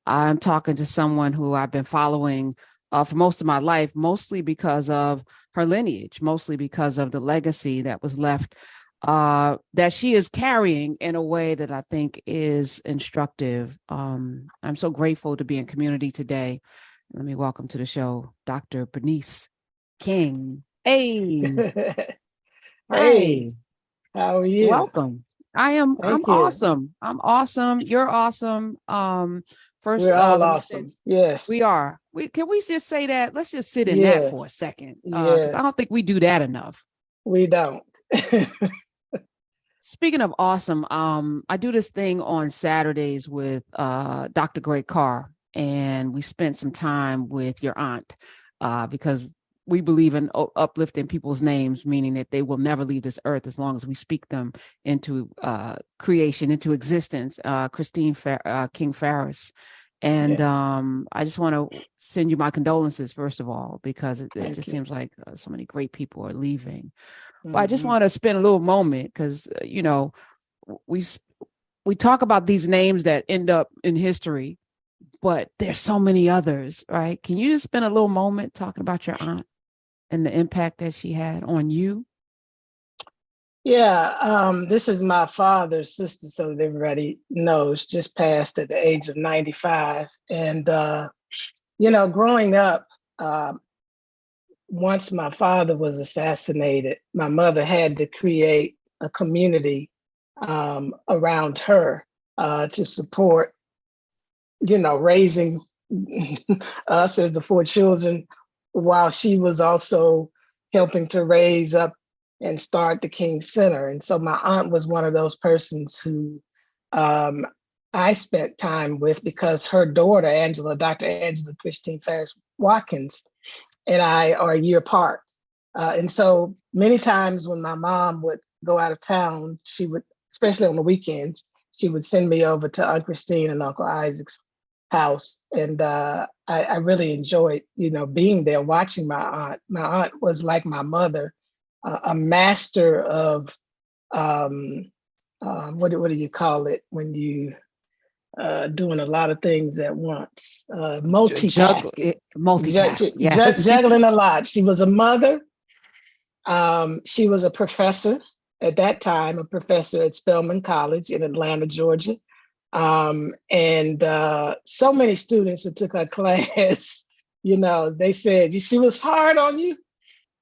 I'm talking to someone who I've been following for most of my life, mostly because of her lineage, mostly because of the legacy that was left, that she is carrying in a way that I think is instructive. I'm so grateful to be in community today. Let me welcome to the show, Dr. Bernice King. Hey, Hey, hi, how are you? welcome. I'm Thank you. awesome. I'm awesome. You're awesome. First, We're all let me say awesome. we Yes. are. We just say that. Let's just sit in that for a Yes. second, because I don't Yes. think we do that enough. We don't. Speaking of awesome, I do this thing on Saturdays with Dr. Greg Carr, and we spent some time with your aunt, because we believe in uplifting people's names, meaning that they will never leave this earth as long as we speak them into creation, into existence. Christine King Farris. And Yes. I just want to send you my condolences, first of all, because it Thank just you. seems like so many great people are leaving. But I just Hmm. want to spend a little moment because, we we talk about these names that end up in history, but there's so many others, right? Can you just spend a little moment talking about your aunt and the impact that she had on you? Yeah, this is my father's sister, so that everybody knows, just passed at the age of 95. And, growing up, uh, once my father was assassinated, my mother had to create a community around her to support, raising us as the four children, while she was also helping to raise up and start the King Center. And so my aunt was one of those persons who um, I spent time with because her daughter, Dr. Angela Christine Ferris Watkins, and I are a year apart. And so many times when my mom would go out of town, she would, especially on the weekends, she would send me over to Aunt Christine and Uncle Isaac's house. And I really enjoyed, being there, watching my aunt. My aunt was like my mother, a master of, um, what do you call it when you doing a lot of things at once, Juggle multitasking, it, multitask. Yes. juggling a lot. She was a mother. She was a professor at that time, a professor at Spelman College in Atlanta, Georgia. And so many students who took her class, they said she was hard on you.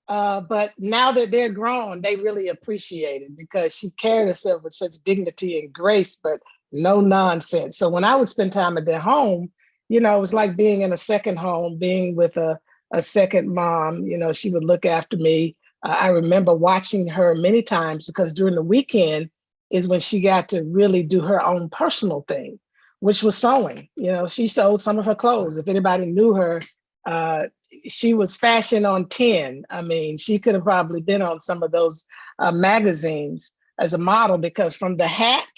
But now that they're grown, they really appreciate it because she carried herself with such dignity and grace, but no nonsense. So when I would spend time at their home, it was like being in a second home, being with a second mom. She would look after me. I remember watching her many times because during the weekend is when she got to really do her own personal thing, which was sewing. She sewed some of her clothes. If anybody knew her, uh, she was fashion on 10. I mean, she could have probably been on some of those magazines as a model because from the hat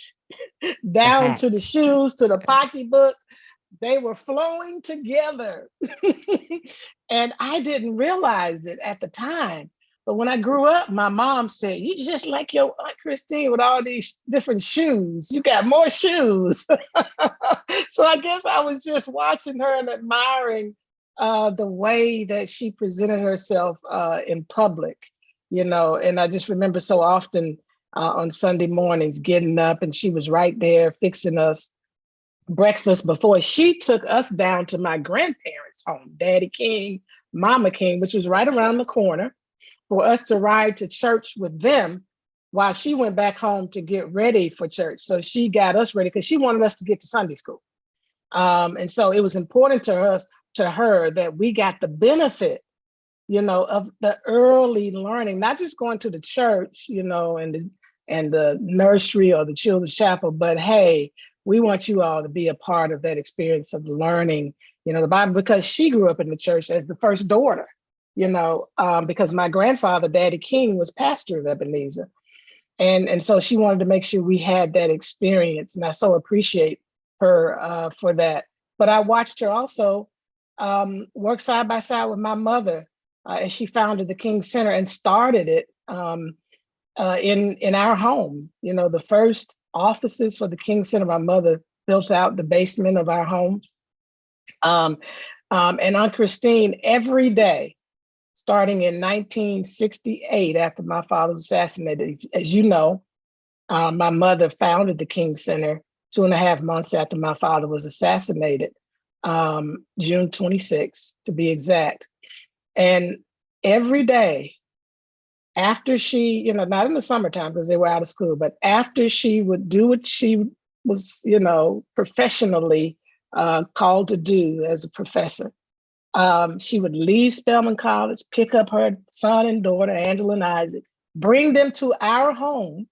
The down to the hat. shoes to the Okay. pocketbook, they were flowing together. And I didn't realize it at the time. But when I grew up, my mom said, "You just like your Aunt Christine with all these different shoes. You got more shoes." So I guess I was just watching her and admiring the way that she presented herself in public, and I just remember so often on Sunday mornings getting up and she was right there fixing us breakfast before she took us down to my grandparents' home, Daddy King, Mama King, which was right around the corner, for us to ride to church with them while she went back home to get ready for church. So she got us ready because she wanted us to get to Sunday school. And so it was important to her that we got the benefit, of the early learning, not just going to the church, and the nursery or the children's chapel, but hey, we want you all to be a part of that experience of learning, the Bible, because she grew up in the church as the first daughter, because my grandfather, Daddy King, was pastor of Ebenezer. And so she wanted to make sure we had that experience. And I so appreciate her for that. But I watched her also work side by side with my mother as she founded the King Center and started it in our home. The first offices for the King Center, my mother built out the basement of our home. Um, and Aunt Christine, every day, starting in 1968, after my father was assassinated, as you know, my mother founded the King Center 2.5 months after my father was assassinated, June 26th, to be exact. And every day after she, not in the summertime because they were out of school, but after she would do what she was, professionally called to do as a professor, she would leave Spelman College, pick up her son and daughter, Angela and Isaac, bring them to our home,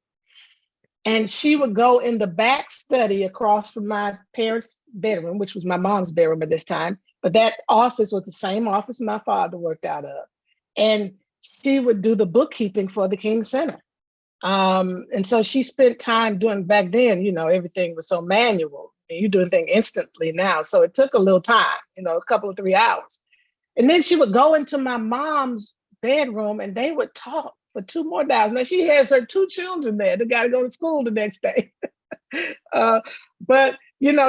and she would go in the back study across from my parents' bedroom, which was my mom's bedroom at this time. But that office was the same office my father worked out of. And she would do the bookkeeping for the King Center. And so she spent time doing, back then, everything was so manual. You're doing things instantly now. So it took a little time, a couple of 3 hours. And then she would go into my mom's bedroom and they would talk for 2 more hours. Now she has her 2 children there. They got to go to school the next day. But,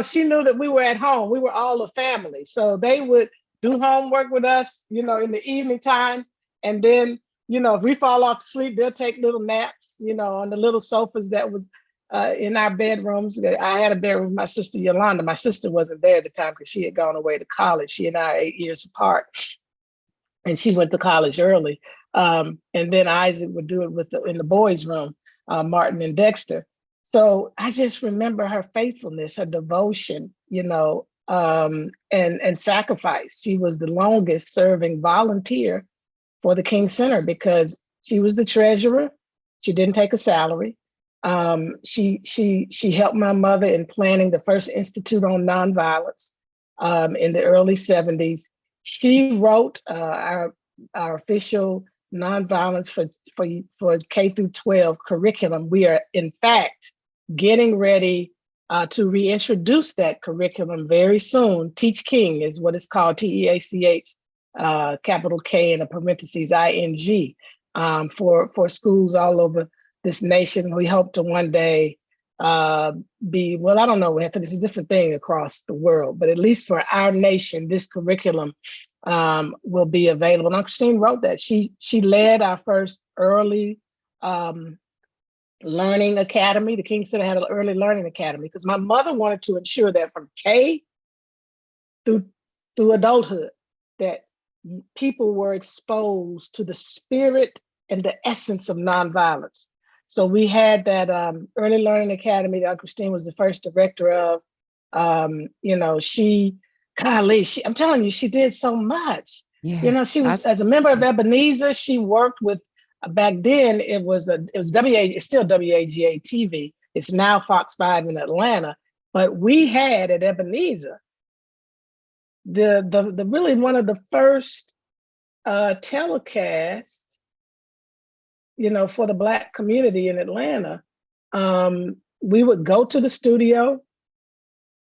she knew that we were at home. We were all a family. So they would do homework with us, in the evening time. And then, if we fall off to sleep, they'll take little naps, on the little sofas that was in our bedrooms. I had a bedroom with my sister Yolanda. My sister wasn't there at the time because she had gone away to college. She and I are 8 years apart, and she went to college early. And then Isaac would do it in the boys' room, Martin and Dexter. So I just remember her faithfulness, her devotion, and sacrifice. She was the longest serving volunteer for the King Center because she was the treasurer. She didn't take a salary. She helped my mother in planning the first Institute on Nonviolence in the early 70s. She wrote our official nonviolence for K through 12 curriculum. We are, in fact, getting ready to reintroduce that curriculum very soon. Teach King is what it's called, TEACH, capital K in a parentheses, ING, for schools all over this nation. We hope to one day be, well, I don't know, it's a different thing across the world, but at least for our nation, this curriculum will be available. And Christine wrote that. She led our first early learning academy. The King Center had an early learning academy because my mother wanted to ensure that from K through adulthood, that people were exposed to the spirit and the essence of nonviolence. So we had that early learning academy that Christine was the first director of. I'm telling you, she did so much. Yeah. She was, as a member of Ebenezer, she worked with, back then it was it's still WAGA TV. It's now Fox 5 in Atlanta. But we had at Ebenezer the really one of the first telecasts, for the Black community in Atlanta. We would go to the studio,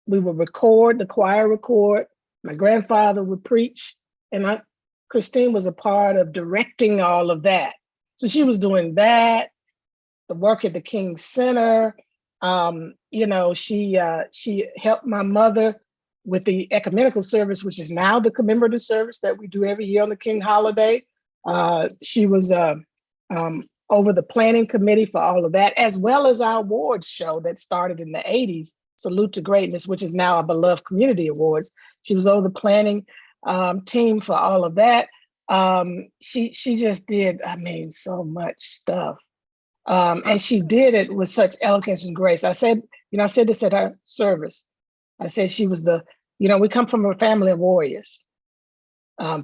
we would record, the choir record, my grandfather would preach, and Christine was a part of directing all of that. So she was doing that, the work at the King Center. She helped my mother with the ecumenical service, which is now the commemorative service that we do every year on the King holiday. She was over the planning committee for all of that, as well as our awards show that started in the 80s, Salute to Greatness, which is now our beloved community awards. She was over the planning team for all of that. She just did, so much stuff. And she did it with such elegance and grace. I said this at her service. I said she was we come from a family of warriors.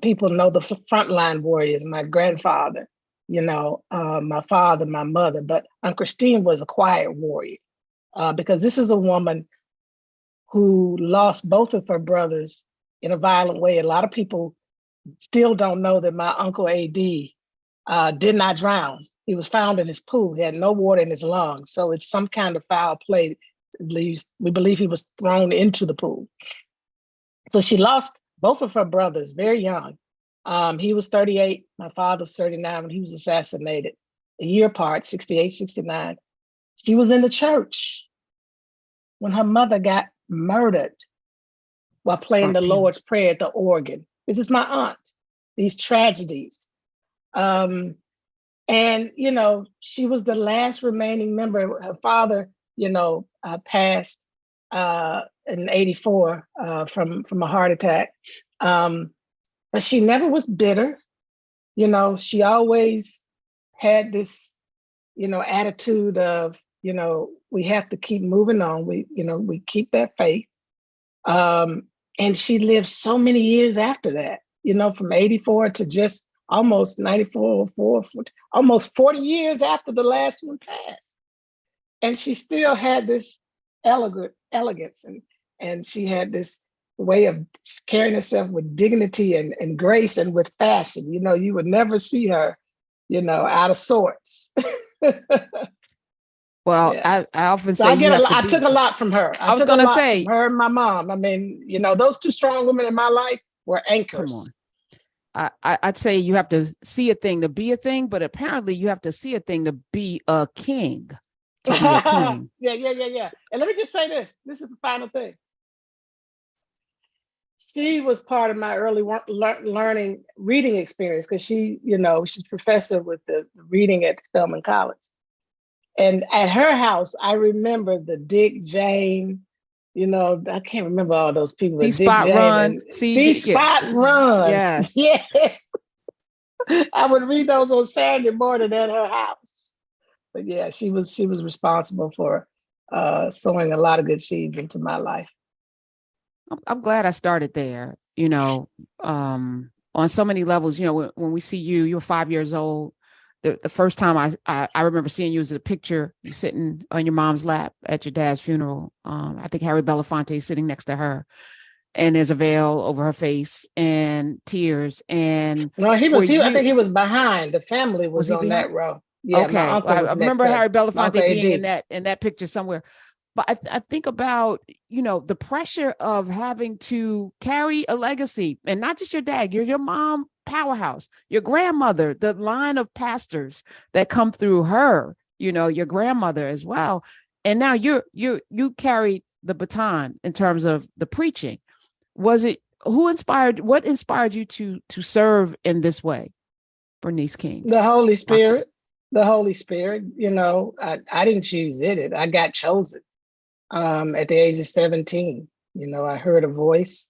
People know the frontline warriors, my grandfather, my father, my mother, but Aunt Christine was a quiet warrior because this is a woman who lost both of her brothers in a violent way. A lot of people still don't know that my Uncle A.D. Did not drown. He was found in his pool. He had no water in his lungs. So it's some kind of foul play. At least we believe he was thrown into the pool. So she lost both of her brothers very young. He was 38, my father's 39 when he was assassinated, a year apart, 68, 69. She was in the church when her mother got murdered. while playing Front the piano. Lord's Prayer at the organ. This is my aunt. These tragedies. And, she was the last remaining member. Her father, passed in 84 from a heart attack. But she never was bitter. She always had this, attitude of, we have to keep moving on. We keep that faith. And she lived so many years after that, from 84 to just almost 94, almost 40 years after the last one passed. And she still had this elegance and she had this way of carrying herself with dignity and grace and with fashion. You would never see her, out of sorts. Well, Yeah. I often So say you have to I be. took a lot from her. I I was took a gonna lot from say, her and my mom. I mean, those two strong women in my life were come anchors. on. I'd say you have to see a thing to be a thing, but apparently you have to see a thing to be a king. To be a king. Yeah. And let me just say this. This is the final thing. She was part of my early learning reading experience because she's professor with the reading at Spelman College. And at her house, I remember the Dick Jane, I can't remember all those people, C but Dick Spot Jane Run. and See Spot Run. Yes. Yeah. I would read those on Saturday morning at her house. But yeah, she was responsible for sowing a lot of good seeds into my life. I'm glad I started there, on so many levels. When we see you, you're 5 years old. The first time I remember seeing you as a picture, you sitting on your mom's lap at your dad's funeral. I think Harry Belafonte is sitting next to her, and there's a veil over her face and tears. And No, I think he was behind. The family was was he on behind? that row. Yeah, my Okay, uncle I was next remember to him. Harry My uncle Belafonte being AD. in that picture somewhere. But I think about, the pressure of having to carry a legacy, and not just your dad, your mom, powerhouse, your grandmother, the line of pastors that come through her, your grandmother as well. And now you carry the baton in terms of the preaching. What inspired you to serve in this way, Bernice King? The Holy Doctor. Spirit. The Holy Spirit, I didn't choose it. I got chosen. At the age of 17, I heard a voice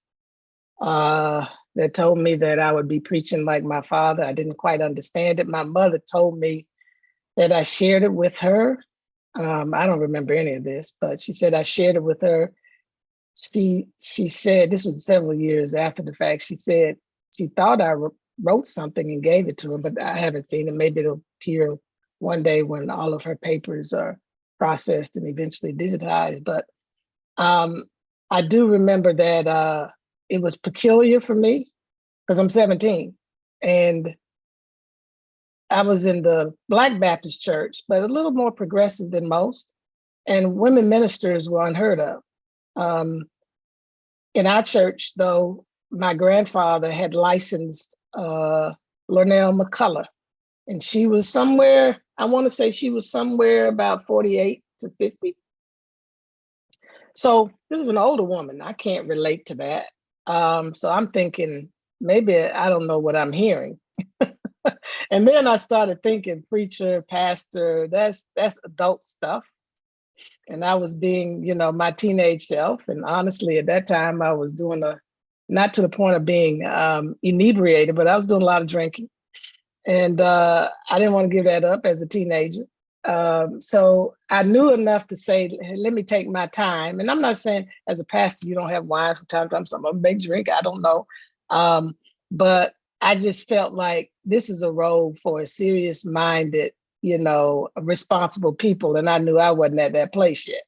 that told me that I would be preaching like my father. I didn't quite understand it. My mother told me that I shared it with her. I don't remember any of this, but she said I shared it with her. She said, this was several years after the fact, she said she thought I wrote something and gave it to her, but I haven't seen it. Maybe it'll appear one day when all of her papers are processed and eventually digitized. But I do remember that it was peculiar for me because I'm 17 and I was in the Black Baptist church, but a little more progressive than most. And women ministers were unheard of. In our church, though, my grandfather had licensed Lornell McCullough, and she was somewhere, I want to say she was somewhere about 48 to 50. So this is an older woman. I can't relate to that. So I'm thinking, maybe I don't know what I'm hearing. And then I started thinking preacher, pastor, that's adult stuff. And I was being, my teenage self. And honestly, at that time, I was doing not to the point of being inebriated, but I was doing a lot of drinking. And I didn't want to give that up as a teenager. So I knew enough to say, hey, let me take my time. And I'm not saying as a pastor, you don't have wine from time to time. I'm a big drinker. I don't know. But I just felt like this is a role for serious minded, responsible people. And I knew I wasn't at that place yet.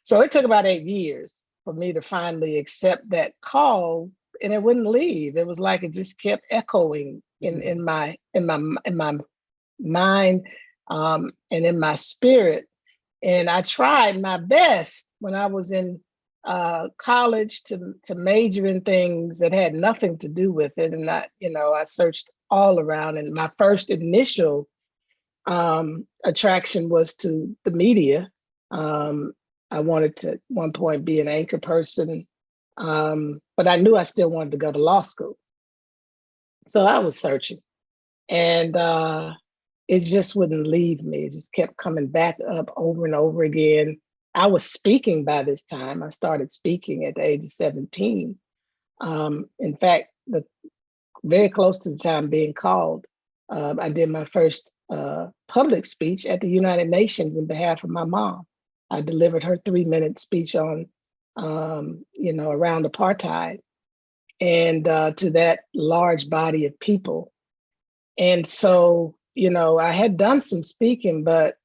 So it took about 8 years for me to finally accept that call, and it wouldn't leave. It was like it just kept echoing in my mind and in my spirit. And I tried my best when I was in college to major in things that had nothing to do with it. And I searched all around. And my first initial attraction was to the media. I wanted to at one point be an anchor person But I knew I still wanted to go to law school. So I was searching, and it just wouldn't leave me. It just kept coming back up over and over again. I was speaking by this time. I started speaking at the age of 17. In fact, very close to the time being called, I did my first public speech at the United Nations in behalf of my mom. I delivered her 3-minute speech on, around apartheid, and to that large body of people. And so, I had done some speaking, but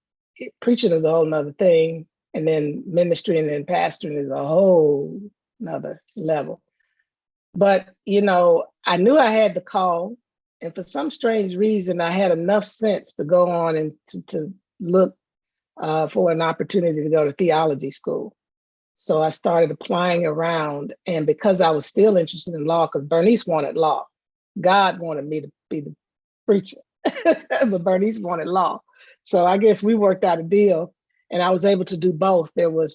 preaching is a whole nother thing. And then ministry and then pastoring is a whole nother level. But, I knew I had the call. And for some strange reason, I had enough sense to go on and to look for an opportunity to go to theology school. So I started applying around. And because I was still interested in law, because Bernice wanted law, God wanted me to be the preacher, but Bernice wanted law. So I guess we worked out a deal, and I was able to do both. There were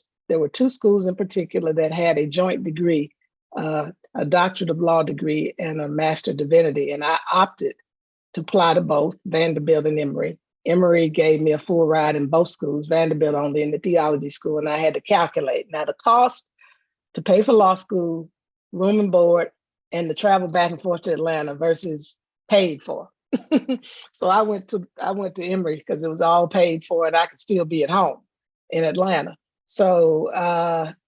2 schools in particular that had a joint degree, a doctorate of law degree and a master of divinity, and I opted to apply to both, Vanderbilt and Emory. Emory gave me a full ride in both schools, Vanderbilt only in the theology school, and I had to calculate. Now, the cost to pay for law school, room and board, and the travel back and forth to Atlanta versus paid for. So I went to Emory because it was all paid for and I could still be at home in Atlanta. So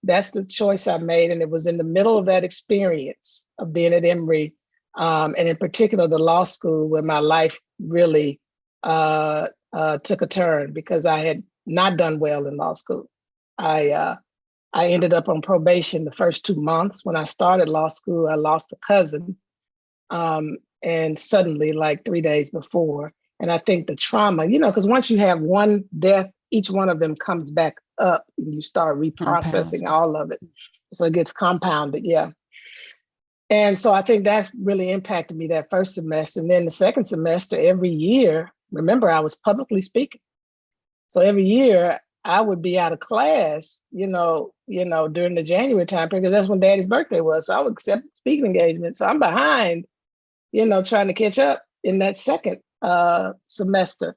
that's the choice I made. And it was in the middle of that experience of being at Emory, and in particular, the law school, where my life really took a turn because I had not done well in law school. I ended up on probation the first 2 months. When I started law school, I lost a cousin. And suddenly, like 3 days before, and I think the trauma, because once you have one death, each one of them comes back up and you start reprocessing all of it. So it gets compounded. Yeah. And so I think that's really impacted me that first semester. And then the second semester, every year, remember, I was publicly speaking. So every year I would be out of class, during the January time period, because that's when Daddy's birthday was. So I would accept speaking engagements. So I'm behind, trying to catch up in that second semester.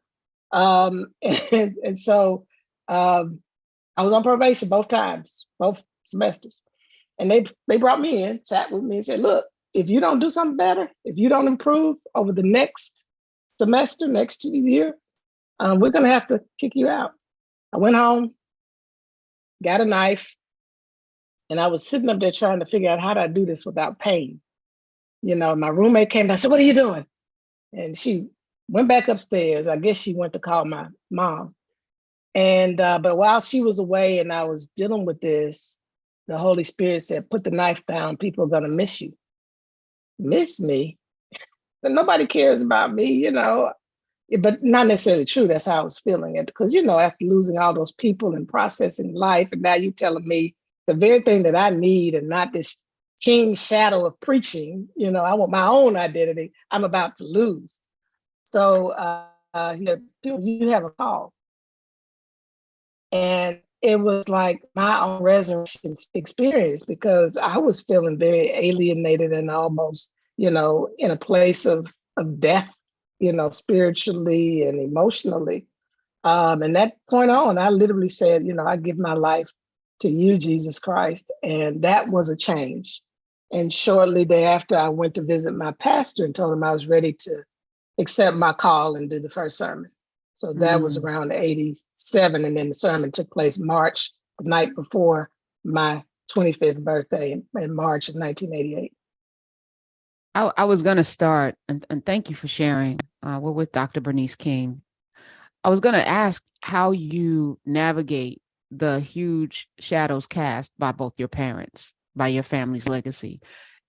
And so I was on probation both times, both semesters. And they brought me in, sat with me and said, look, if you don't do something better, if you don't improve over the next semester, next year, we're going to have to kick you out. I went home, got a knife, and I was sitting up there trying to figure out how to do this without pain. My roommate came down, I said, what are you doing? And she went back upstairs. I guess she went to call my mom. And but while she was away and I was dealing with this, the Holy Spirit said, put the knife down. People are going to miss you. Miss me? But nobody cares about me, but not necessarily true. That's how I was feeling it. Because, after losing all those people and processing life, and now you telling me the very thing that I need and not this king shadow of preaching, I want my own identity, I'm about to lose. So you have a call. And it was like my own resurrection experience because I was feeling very alienated and almost, in a place of death, spiritually and emotionally. And that point on, I literally said, I give my life to you, Jesus Christ. And that was a change. And shortly thereafter, I went to visit my pastor and told him I was ready to accept my call and do the first sermon. So that was around 87. And then the sermon took place March, the night before my 25th birthday in March of 1988. I was going to start, and thank you for sharing. We're with Dr. Bernice King. I was going to ask how you navigate the huge shadows cast by both your parents, by your family's legacy,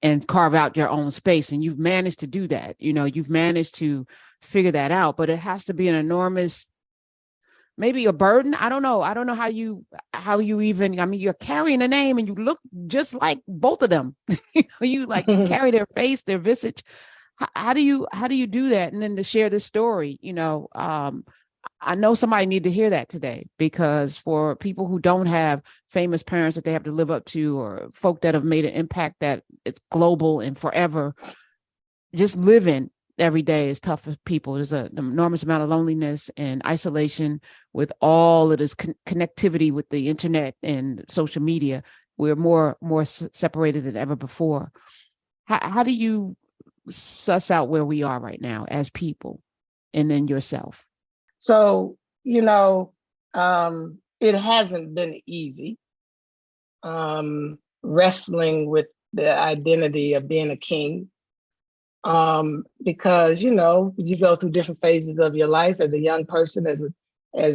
and carve out your own space. And you've managed to do that. You've managed to figure that out, but it has to be an enormous, maybe a burden. I don't know how you even, you're carrying a name and you look just like both of them. You carry their face, their visage. How do you do that? And then to share this story, I know somebody need to hear that today, because for people who don't have famous parents that they have to live up to, or folk that have made an impact that it's global and forever, just living every day is tough for people. There's an enormous amount of loneliness and isolation with all of this connectivity with the internet and social media. We're more separated than ever before. How do you suss out where we are right now as people, and then yourself? So, it hasn't been easy, wrestling with the identity of being a king, because you go through different phases of your life as a young person, as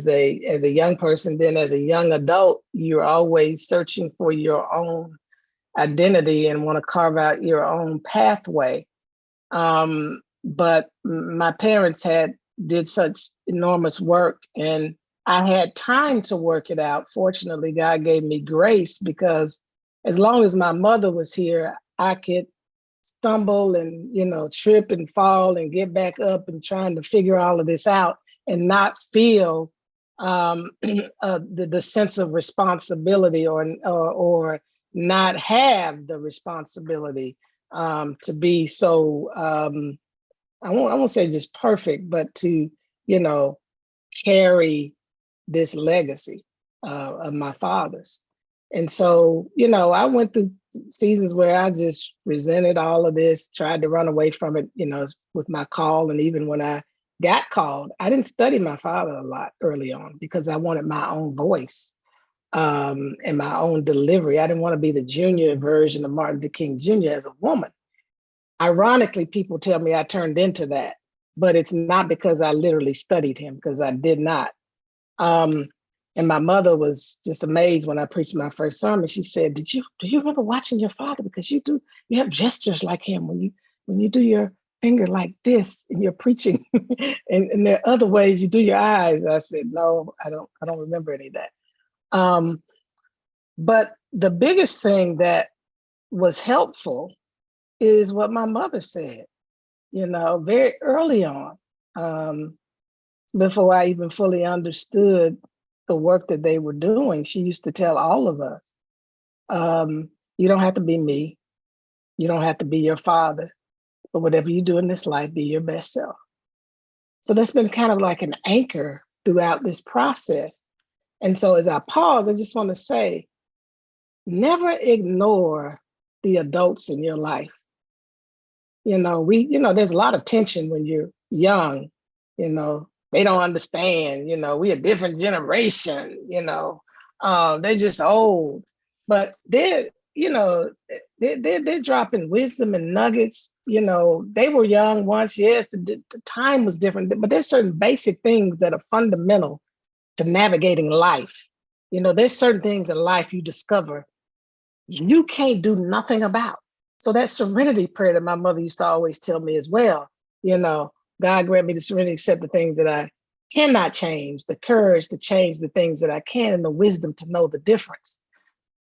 a young person, then as a young adult, you're always searching for your own identity and want to carve out your own pathway. But my parents did such enormous work, and I had time to work it out. Fortunately, God gave me grace, because as long as my mother was here, I could stumble and trip and fall and get back up and trying to figure all of this out and not feel the sense of responsibility, or not have the responsibility to be so I won't say just perfect, but to carry this legacy of my father's. And so, I went through seasons where I just resented all of this, tried to run away from it, with my call. And even when I got called, I didn't study my father a lot early on, because I wanted my own voice and my own delivery. I didn't want to be the junior version of Martin Luther King Jr. as a woman. Ironically, people tell me I turned into that, but it's not because I literally studied him, because I did not. And my mother was just amazed when I preached my first sermon. She said, do you remember watching your father? Because you have gestures like him when you do your finger like this and you're preaching, and there are other ways you do your eyes. I said, no, I don't remember any of that. But the biggest thing that was helpful is what my mother said, very early on, before I even fully understood the work that they were doing. She used to tell all of us, you don't have to be me. You don't have to be your father, but whatever you do in this life, be your best self. So that's been kind of like an anchor throughout this process. And so as I pause, I just want to say, never ignore the adults in your life. There's a lot of tension when you're young, they don't understand, we a different generation, they're just old, but they're dropping wisdom and nuggets. They were young once, yes, the time was different, but there's certain basic things that are fundamental to navigating life. There's certain things in life you discover you can't do nothing about. So that serenity prayer that my mother used to always tell me as well, God grant me the serenity to accept the things that I cannot change, the courage to change the things that I can, and the wisdom to know the difference.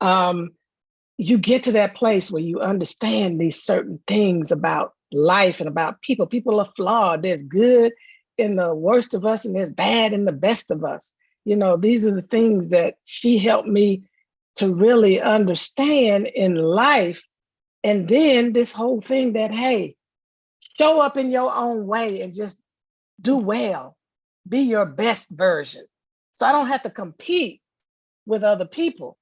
You get to that place where you understand these certain things about life and about people. People are flawed. There's good in the worst of us, and there's bad in the best of us. These are the things that she helped me to really understand in life. And then this whole thing that, hey, show up in your own way and just do well, be your best version. So I don't have to compete with other people.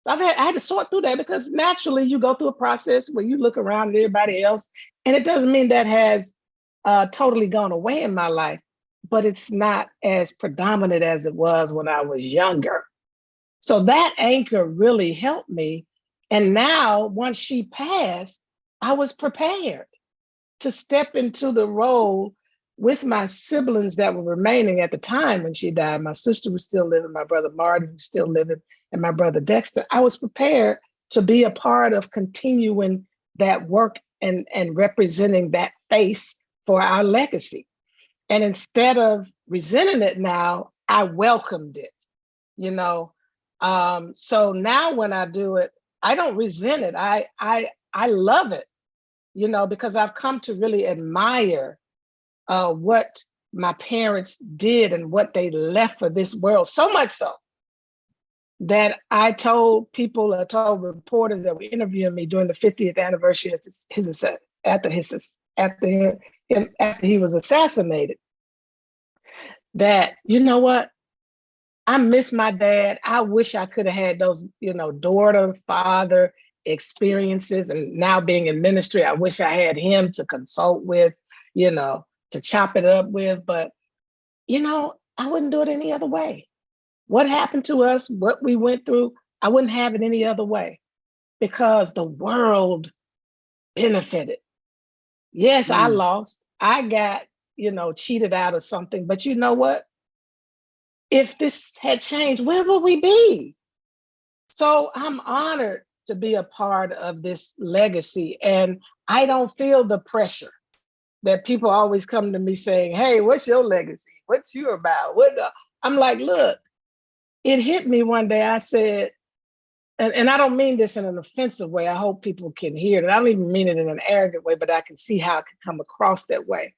So I had to sort through that, because naturally you go through a process where you look around at everybody else, and it doesn't mean that has totally gone away in my life, but it's not as predominant as it was when I was younger. So that anchor really helped me. And now, once she passed, I was prepared to step into the role with my siblings that were remaining at the time when she died. My sister was still living, my brother Martin was still living, and my brother Dexter. I was prepared to be a part of continuing that work and representing that face for our legacy. And instead of resenting it now, I welcomed it, So now when I do it, I don't resent it. I love it, because I've come to really admire what my parents did and what they left for this world. So much so that I told people, I told reporters that were interviewing me during the 50th anniversary after he was assassinated, that, you know what, I miss my dad. I wish I could have had those, daughter, father experiences. And now being in ministry, I wish I had him to consult with, to chop it up with. But, I wouldn't do it any other way. What happened to us, what we went through, I wouldn't have it any other way, because the world benefited. Yes, I lost. I got, cheated out of something. But you know what? If this had changed, where would we be? So I'm honored to be a part of this legacy. And I don't feel the pressure that people always come to me saying, hey, what's your legacy? What's you about? I'm like, look, it hit me one day. I said, and I don't mean this in an offensive way. I hope people can hear it. I don't even mean it in an arrogant way, but I can see how it could come across that way.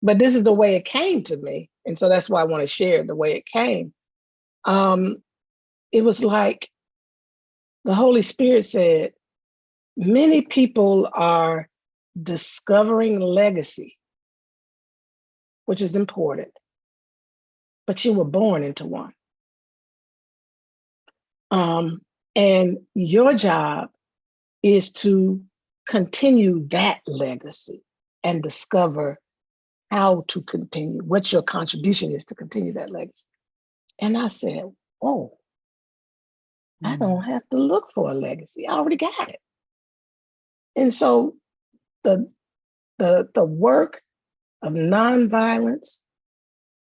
But this is the way it came to me. And so that's why I want to share the way it came. It was like the Holy Spirit said, many people are discovering legacy, which is important, but you were born into one. And your job is to continue that legacy and discover how to continue, what your contribution is to continue that legacy. And I said, oh, I don't have to look for a legacy. I already got it. And so the work of nonviolence,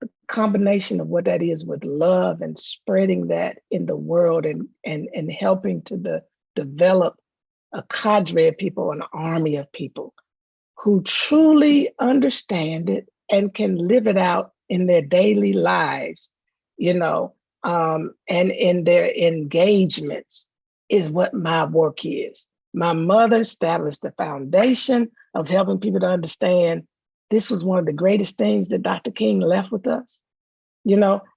the combination of what that is with love and spreading that in the world and helping to develop a cadre of people, an army of people who truly understand it and can live it out in their daily lives, and in their engagements, is what my work is. My mother established the foundation of helping people to understand this was one of the greatest things that Dr. King left with us.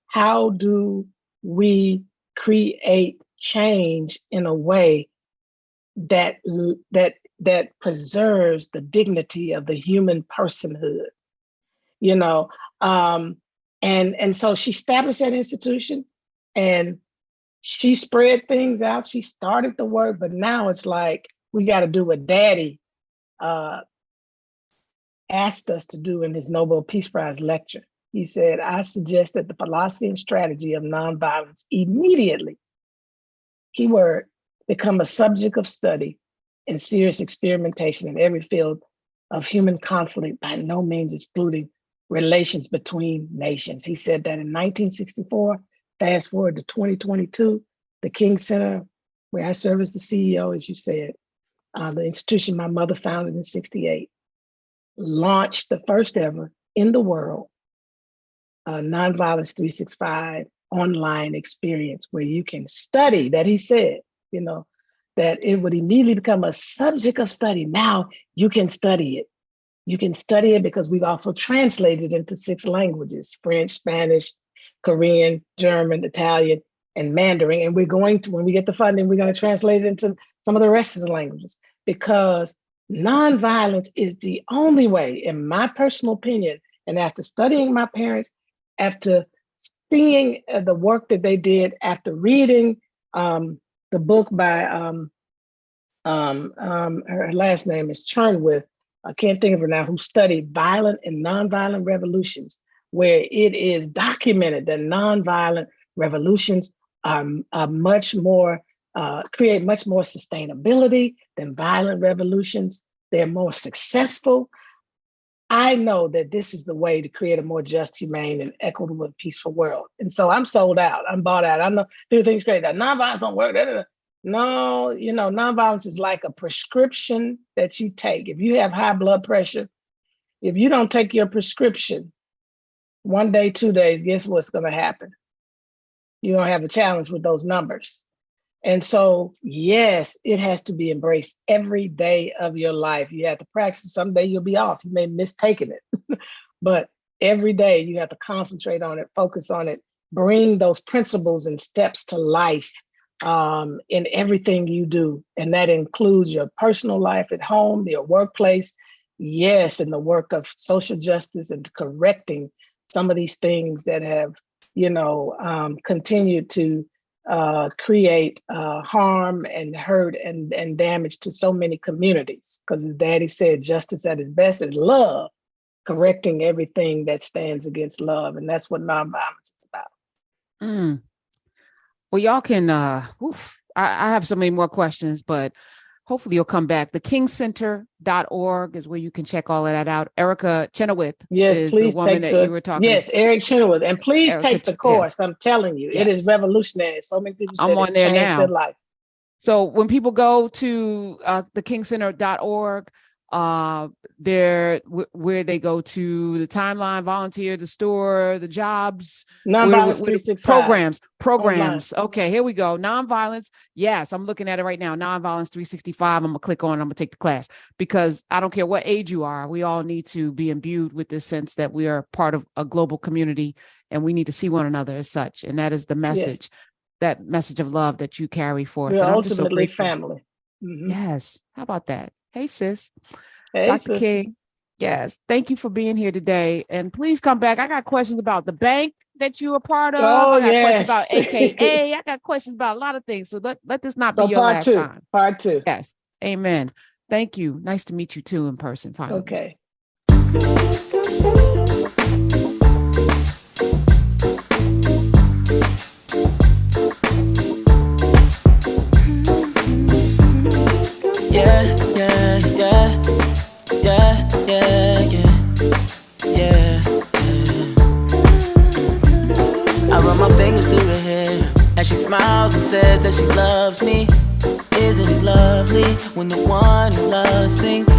How do we create change in a way that preserves the dignity of the human personhood? And so she established that institution, and she spread things out. She started the work, but now it's like we got to do what Daddy asked us to do in his Nobel Peace Prize lecture. He said, I suggest that the philosophy and strategy of nonviolence immediately, keyword, become a subject of study and serious experimentation in every field of human conflict, by no means excluding relations between nations. He said that in 1964. Fast forward to 2022, the King Center, where I serve as the CEO, as you said, the institution my mother founded in 1968, launched the first ever in the world Nonviolence 365 online experience, where you can study that. He said, that it would immediately become a subject of study. Now you can study it. You can study it because we've also translated into 6 languages: French, Spanish, Korean, German, Italian, and Mandarin. And we're going to, when we get the funding, we're going to translate it into some of the rest of the languages, because nonviolence is the only way, in my personal opinion, and after studying my parents, after seeing the work that they did, after reading the book by, her last name is Chernwith, I can't think of her now, who studied violent and nonviolent revolutions, where it is documented that nonviolent revolutions are much more, create much more sustainability than violent revolutions. They're more successful. I know that this is the way to create a more just, humane, and equitable and peaceful world. And so I'm sold out. I'm bought out. I know people think it's great that nonviolence don't work. No, nonviolence is like a prescription that you take. If you have high blood pressure, if you don't take your prescription 1 day, 2 days, guess what's going to happen? You're going to have a challenge with those numbers. And so, yes, it has to be embraced every day of your life. You have to practice. Someday you'll be off. You may miss taking it. But every day you have to concentrate on it, focus on it, bring those principles and steps to life in everything you do. And that includes your personal life at home, your workplace, yes, and the work of social justice and correcting some of these things that have, continued to create harm and hurt and damage to so many communities. Because as Daddy said, justice at its best is love, correcting everything that stands against love. And that's what nonviolence is about. Mm. Well, y'all can, I have so many more questions, but hopefully you'll come back. thekingcenter.org is where you can check all of that out. Erica Chenoweth is the woman that you were talking about. Yes, Eric Chenoweth. And please take the course. Yes. I'm telling you, it is revolutionary. So many people said it's changed their life. So when people go to thekingcenter.org, where they go to the timeline, volunteer, the store, the jobs, nonviolence 365 programs. Online. Okay, here we go. Nonviolence. Yes, I'm looking at it right now. Nonviolence 365. I'm gonna click on. I'm gonna take the class because I don't care what age you are. We all need to be imbued with this sense that we are part of a global community and we need to see one another as such. And that is the message. Yes. That message of love that you carry forth. We're ultimately family. Mm-hmm. Yes. How about that? Hey, sis. Hey, Dr. King. Yes. Thank you for being here today. And please come back. I got questions about the bank that you're a part of. Oh, I got questions about AKA. I got questions about a lot of things. So let this not be your last time. Part 2. Yes. Amen. Thank you. Nice to meet you too in person finally. Okay. As she smiles and says that she loves me. Isn't it lovely when the one you love thinks